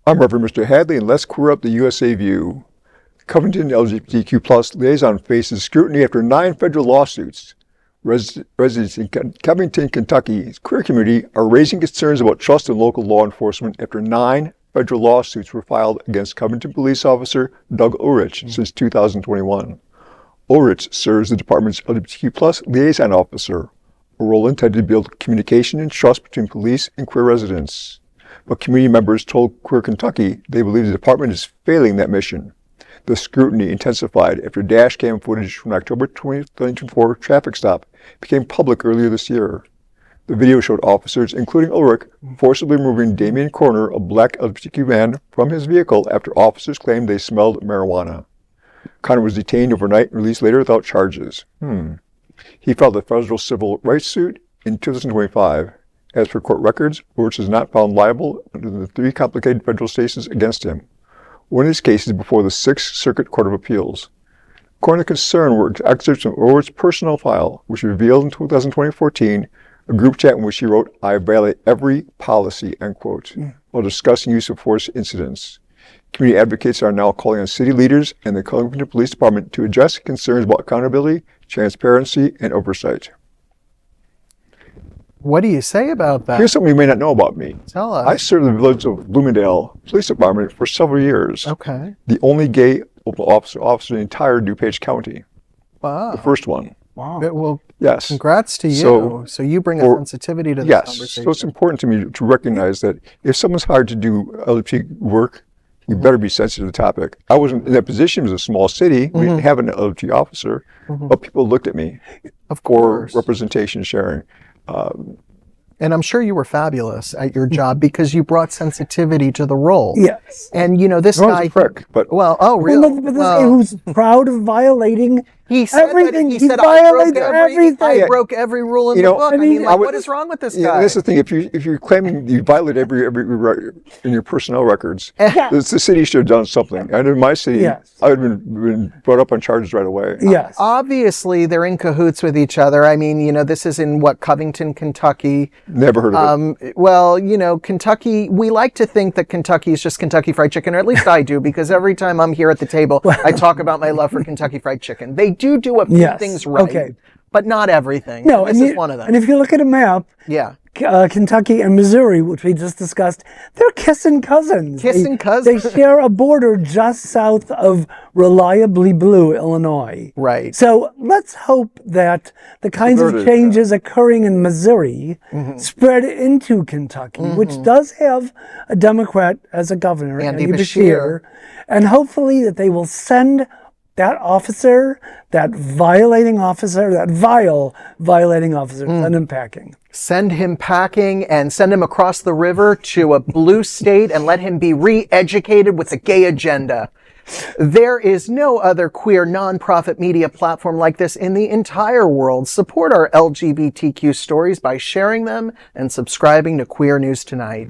I'm Reverend Mr. Hadley, and let's queer up the USA view. Covington LGBTQ liaison faces scrutiny after 9 federal lawsuits. Residents in Covington, Kentucky's queer community are raising concerns about trust in local law enforcement after 9 federal lawsuits were filed against Covington Police Officer Doug Ullrich since 2021. Ullrich serves the department's LGBTQ liaison officer, a role intended to build communication and trust between police and queer residents. But community members told Queer Kentucky they believe the department is failing that mission. The scrutiny intensified after dashcam footage from October 2024 traffic stop became public earlier this year. The video showed officers, including Ullrich, forcibly removing Damien Conner, a Black LGBTQ man, from his vehicle after officers claimed they smelled marijuana. Conner was detained overnight and released later without charges. He filed a federal civil rights suit in 2025. As per court records, Ullrich is not found liable under the 3 complicated federal cases against him. One of these cases before the Sixth Circuit Court of Appeals. According to concern were excerpts from Ullrich's personal file, which revealed in 2014 a group chat in which he wrote, "I violate every policy," end quote, while discussing use of force incidents. Community advocates are now calling on city leaders and the Covington Police Department to address concerns about accountability, transparency, and oversight. What do you say about that? Here's something you may not know about me. Tell us. I served the village of Bloomingdale Police Department for several years. Okay. The only gay officer in the entire DuPage County. Wow. The first one. Wow. Well, yes. Congrats to you. So you bring a sensitivity to this conversation. So it's important to me to recognize that if someone's hired to do LGBT work, you better be sensitive to the topic. I wasn't in that position. It was a small city. We didn't have an LGBT officer, but people looked at me for representation sharing. And I'm sure you were fabulous at your job because you brought sensitivity to the role. Yes. And you know, this guy, prick, but really? But this guy who's proud of violating everything. He said, violates everything. I broke every rule in the book. I mean, what is wrong with this guy? That's the thing. If you're claiming you violate every in your personnel records, the city should have done something. And in my city, I would have been brought up on charges right away. Yes. Obviously, they're in cahoots with each other. I mean, you know, this is in Covington, Kentucky. Never heard of it. Well, you know, Kentucky, we like to think that Kentucky is just Kentucky Fried Chicken, or at least I do, because every time I'm here at the table, I talk about my love for Kentucky Fried Chicken. They do a few things right, but not everything. No, and this is one of them. And if you look at a map, Kentucky and Missouri, which we just discussed, they're kissing cousins. They share a border just south of reliably blue Illinois. Right. So let's hope that the kinds of changes occurring in Missouri spread into Kentucky, which does have a Democrat as a governor, Andy Beshear, and hopefully that they will send that officer, that violating officer, that vile violating officer, send him packing. Send him packing and send him across the river to a blue state and let him be re-educated with the gay agenda. There is no other queer nonprofit media platform like this in the entire world. Support our LGBTQ stories by sharing them and subscribing to Queer News Tonight.